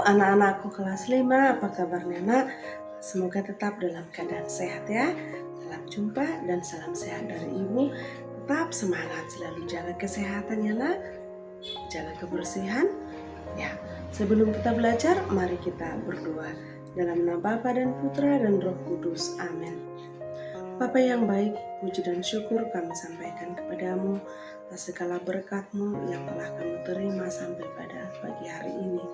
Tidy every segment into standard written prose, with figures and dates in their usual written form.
anak-anakku kelas 5, apa kabarnya nak? Semoga tetap dalam keadaan sehat ya. Salam jumpa dan salam sehat dari Ibu. Tetap semangat, selalu jaga kesehatan ya nak. Jaga kebersihan. Ya, sebelum kita belajar, mari kita berdoa. Dalam nama Bapa dan Putra dan Roh Kudus. Amin. Bapa yang baik, puji dan syukur kami sampaikan kepadamu atas segala berkat-Mu yang telah kami terima sampai pada pagi hari ini.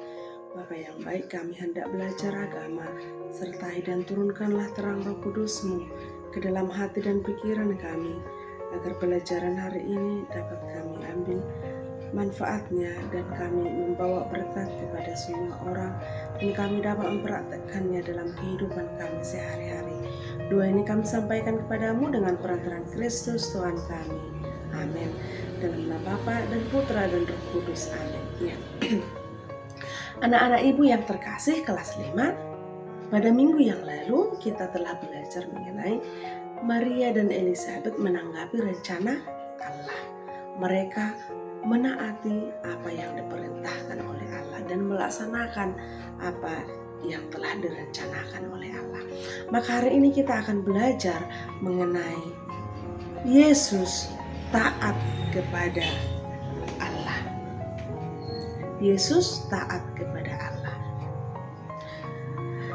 Bapa yang baik, kami hendak belajar agama, sertai dan turunkanlah terang Roh Kudus-Mu ke dalam hati dan pikiran kami, agar pelajaran hari ini dapat kami ambil manfaatnya dan kami membawa berkat kepada semua orang, dan kami dapat mempraktekkannya dalam kehidupan kami sehari-hari. Doa ini kami sampaikan kepadamu dengan perantaraan Kristus Tuhan kami. Amin. Dalam nama Bapa dan Putra dan Roh Kudus. Amin. Ya. Anak-anak Ibu yang terkasih kelas 5, pada minggu yang lalu kita telah belajar mengenai Maria dan Elizabeth menanggapi rencana Allah. Mereka menaati apa yang diperintahkan oleh Allah dan melaksanakan apa yang telah direncanakan oleh Allah. Maka hari ini kita akan belajar mengenai Yesus taat kepada Allah. Yesus taat kepada Allah.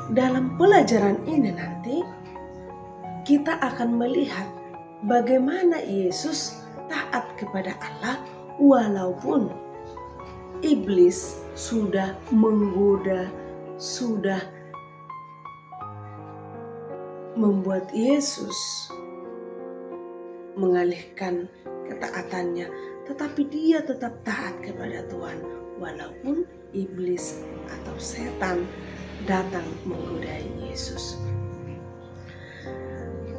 Dalam pelajaran ini nanti kita akan melihat bagaimana Yesus taat kepada Allah walaupun iblis sudah menggoda, sudah membuat Yesus mengalihkan ketaatannya, tetapi dia tetap taat kepada Tuhan walaupun iblis atau setan datang menggodai Yesus.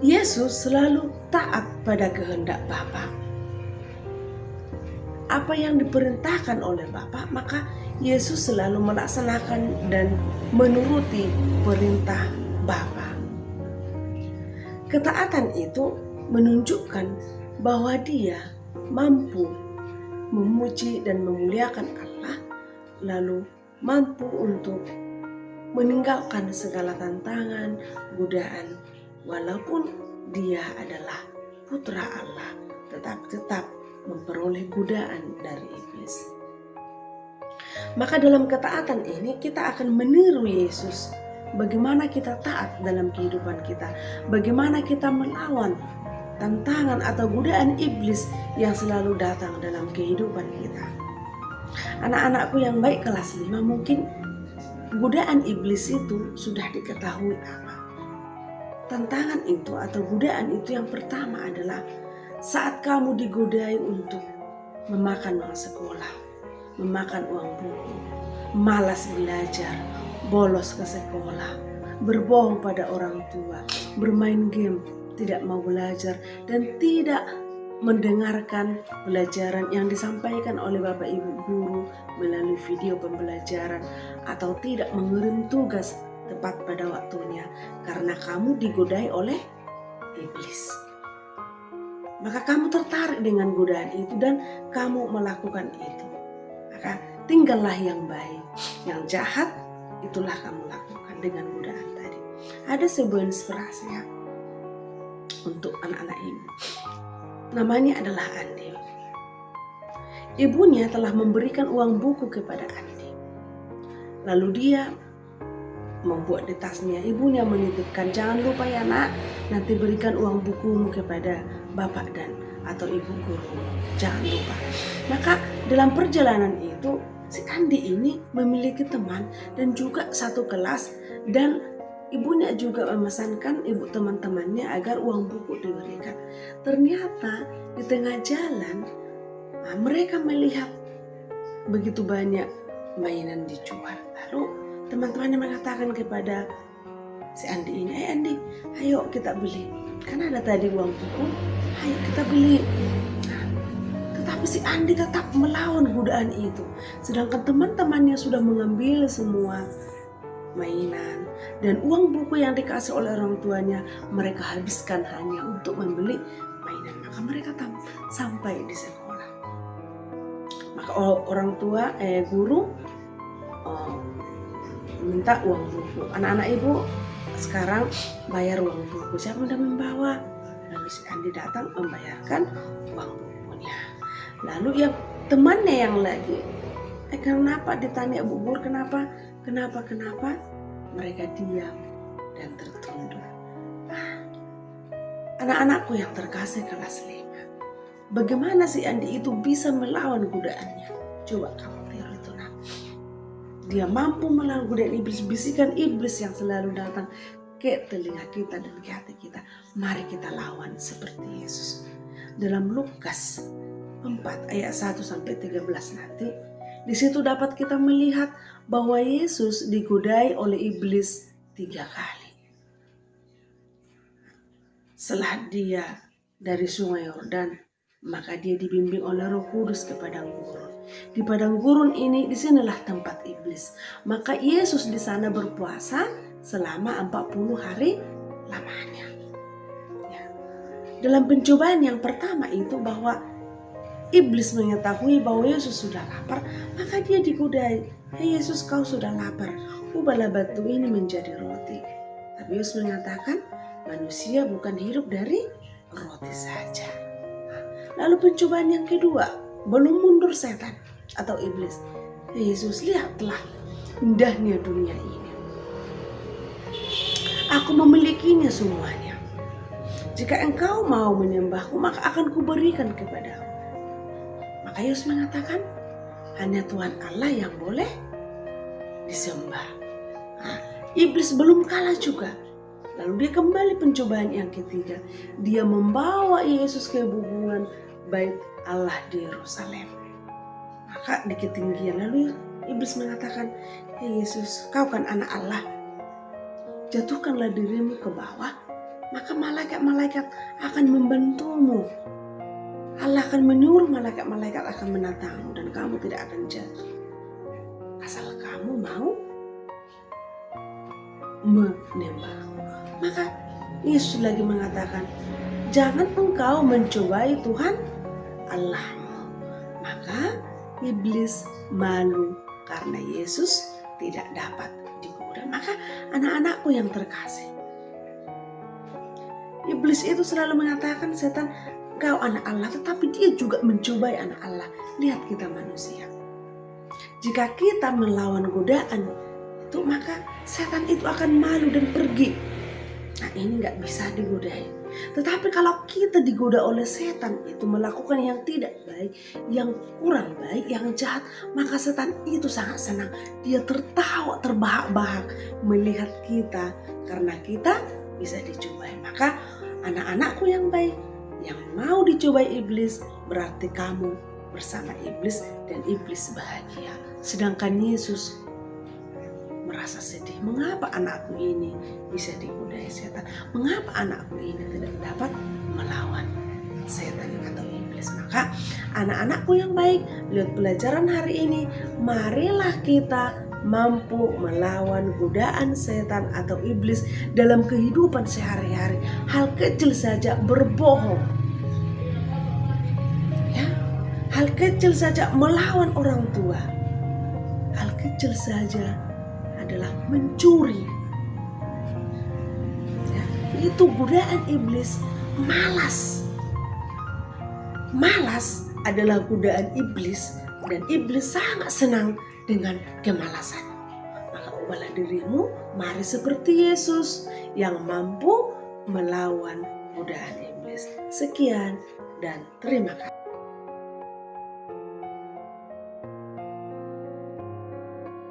Yesus selalu taat pada kehendak Bapa. Apa yang diperintahkan oleh Bapa, maka Yesus selalu melaksanakan dan menuruti perintah Bapa. Ketaatan itu menunjukkan bahwa dia mampu memuji dan memuliakan Allah, lalu mampu untuk meninggalkan segala tantangan, godaan, walaupun dia adalah putra Allah, tetap memperoleh godaan dari iblis. Maka dalam ketaatan ini kita akan meniru Yesus. Bagaimana kita taat dalam kehidupan kita, bagaimana kita melawan tantangan atau godaan iblis yang selalu datang dalam kehidupan kita. Anak-anakku yang baik kelas 5, mungkin godaan iblis itu sudah diketahui apa. Tantangan itu atau godaan itu yang pertama adalah saat kamu digodai untuk memakan uang sekolah, memakan uang buku, malas belajar, bolos ke sekolah, berbohong pada orang tua, bermain game, tidak mau belajar, dan tidak mendengarkan pelajaran yang disampaikan oleh Bapak Ibu guru melalui video pembelajaran, atau tidak mengirim tugas tepat pada waktunya karena kamu digodai oleh iblis. Maka kamu tertarik dengan godaan itu dan kamu melakukan itu. Maka tinggallah yang baik, yang jahat itulah kamu lakukan dengan godaan tadi. Ada sebuah inspirasi ya untuk anak-anak ibu. Namanya adalah Andi. Ibunya telah memberikan uang buku kepada Andi. Lalu dia membuat di tasnya. Ibunya menitipkan, jangan lupa ya nak, nanti berikan uang bukumu kepada bapak dan atau ibu guru. Jangan lupa. Maka dalam perjalanan itu si Andi ini memiliki teman dan juga satu kelas, dan ibunya juga memesankan ibu teman-temannya agar uang buku diberikan. Ternyata di tengah jalan mereka melihat begitu banyak mainan dijual. Lalu teman-temannya mengatakan kepada si Andi ini, Andi, ayo kita beli. Karena ada tadi uang buku, ayo kita beli. Tetapi si Andi tetap melawan godaan itu. Sedangkan teman-temannya sudah mengambil semua mainan dan uang buku yang dikasih oleh orang tuanya mereka habiskan hanya untuk membeli mainan. Maka mereka sampai di sekolah. Maka orang tua guru minta uang buku. Anak-anak ibu sekarang bayar uang buku, siapa udah membawa? Lalu si Andi datang membayarkan uang bukunya. Lalu yang temannya yang lagi, kenapa ditanya Bu Guru, kenapa? Mereka diam dan tertunduk. Anak-anakku yang terkasih kelas 5, bagaimana si Andi itu bisa melawan godaannya? Coba kamu tiru itu nak. Dia mampu melawan godaan iblis, bisikan iblis yang selalu datang ke telinga kita dan ke hati kita. Mari kita lawan seperti Yesus. Dalam Lukas 4 ayat 1-13 nanti, di situ dapat kita melihat bahwa Yesus digodai oleh iblis 3 kali. Setelah dia dari sungai Yordan, maka dia dibimbing oleh Roh Kudus ke padang gurun. Di padang gurun ini, disinilah tempat iblis. Maka Yesus di sana berpuasa selama 40 hari lamanya. Ya. Dalam pencobaan yang pertama itu bahwa iblis mengetahui bahwa Yesus sudah lapar, maka dia digodai. Hei Yesus, kau sudah lapar, ubahlah batu ini menjadi roti. Tapi Yesus mengatakan, manusia bukan hidup dari roti saja. Lalu pencobaan yang kedua, belum mundur setan atau iblis. Yesus, lihatlah indahnya dunia ini. Aku memilikinya semuanya. Jika engkau mau menyembahku, maka akan kuberikan kepadamu. Maka Yesus mengatakan, hanya Tuhan Allah yang boleh disembah. Iblis belum kalah juga. Lalu dia kembali pencobaan yang ketiga. Dia membawa Yesus ke hubungan bait Allah di Yerusalem. Maka di ketinggian, lalu iblis mengatakan, hei Yesus, kau kan anak Allah. Jatuhkanlah dirimu ke bawah, maka malaikat-malaikat akan membantumu. Allah akan menyuruh malaikat-malaikat akan menatangmu dan kamu tidak akan jatuh. Asal kamu mau menyembah. Maka Yesus lagi mengatakan, jangan engkau mencobai Tuhan Allahmu. Maka iblis malu karena Yesus tidak dapat digoda. Maka anak-anakku yang terkasih, iblis itu selalu mengatakan, setan, kau anak Allah, tetapi dia juga mencobai anak Allah. Lihat kita manusia. Jika kita melawan godaan itu, maka setan itu akan malu dan pergi. Nah, ini gak bisa digodai. Tetapi kalau kita digoda oleh setan itu melakukan yang tidak baik, yang kurang baik, yang jahat, maka setan itu sangat senang. Dia tertawa terbahak-bahak melihat kita karena kita bisa dicobai. Maka anak-anakku yang baik, yang mau dicobai iblis, berarti kamu bersama iblis dan iblis bahagia. Sedangkan Yesus merasa sedih. Mengapa anakku ini bisa digodai setan? Mengapa anakku ini tidak dapat melawan setan atau iblis? Maka anak-anakku yang baik, lihat pelajaran hari ini. Marilah kita mampu melawan godaan setan atau iblis dalam kehidupan sehari-hari. Hal kecil saja berbohong. Ya, hal kecil saja melawan orang tua. Hal kecil saja adalah mencuri. Ya, itu godaan iblis. Malas adalah godaan iblis, dan iblis sangat senang dengan kemalasan. Maka ubahlah dirimu, mari seperti Yesus yang mampu melawan godaan iblis. Sekian dan terima kasih.